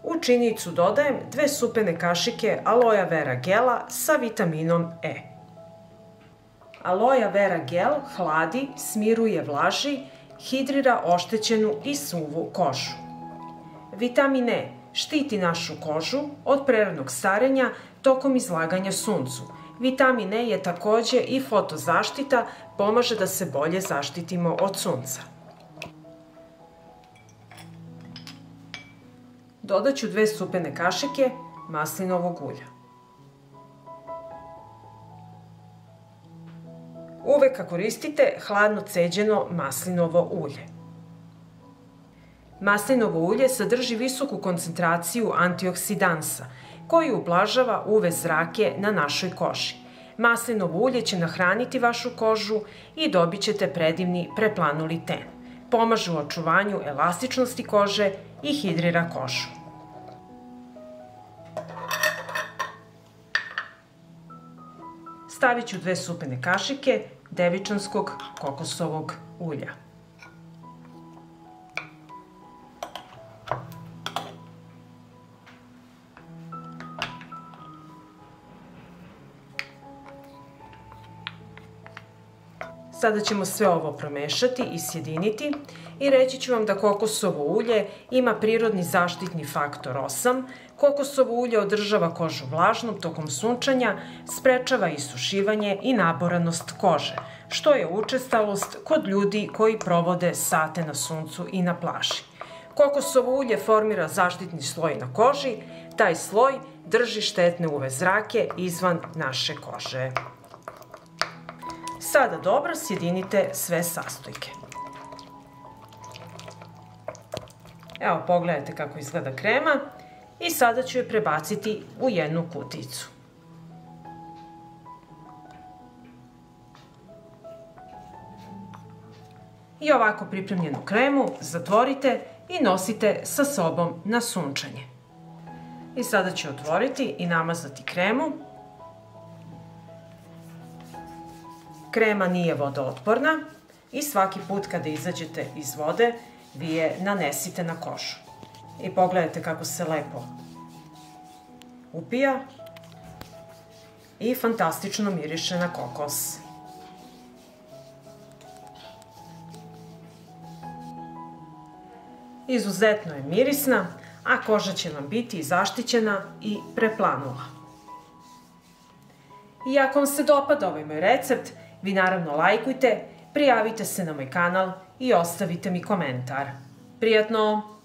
U činjenicu dodajem 2 supene kašike aloja vera gela sa vitaminom E. Aloja vera gel hladi, smiruje, vlaži, hidrira oštećenu i suvu kožu. Vitamin E štiti našu kožu od preranog starenja tokom izlaganja suncu. Vitamin E je takođe i fotozaštita, pomaže da se bolje zaštitimo od sunca. Dodaću 2 supene kašike maslinovog ulja. Uvek koristite hladno ceđeno maslinovo ulje. Maslinovo ulje sadrži visoku koncentraciju antioksidansa, koji ublažava UV zrake na našoj koži. Maslinovo ulje će nahraniti vašu kožu i dobit ćete predivni preplanuli ten. Pomaže u očuvanju elastičnosti kože i hidrira kožu. Stavit ću 2 supene kašike devičanskog kokosovog ulja. Sada ćemo sve ovo promešati i sjediniti i reći ću vam da kokosovo ulje ima prirodni zaštitni faktor 8, kokosovo ulje održava kožu vlažnom tokom sunčanja, sprečava isušivanje i naboranost kože, što je učestalost kod ljudi koji provode sate na suncu i na plaži. Kokosovo ulje formira zaštitni sloj na koži, taj sloj drži štetne UV zrake izvan naše kože. Sada dobro sjedinite sve sastojke. Evo, pogledajte kako izgleda krema i sada ću je prebaciti u jednu kutijicu. I ovako pripremljenu kremu zatvorite i nosite sa sobom na sunčanje. I sada ću otvoriti i namazati kremu. Krema nije vodootporna i svaki put kada izađete iz vode vi je nanesite na kožu. I pogledajte kako se lepo upija i fantastično miriše na kokos. Izuzetno je mirisna, a koža će vam biti zaštićena i preplanula. I ako vam se dopada ovaj moj recept, vi naravno lajkujte, prijavite se na moj kanal i ostavite mi komentar. Prijatno!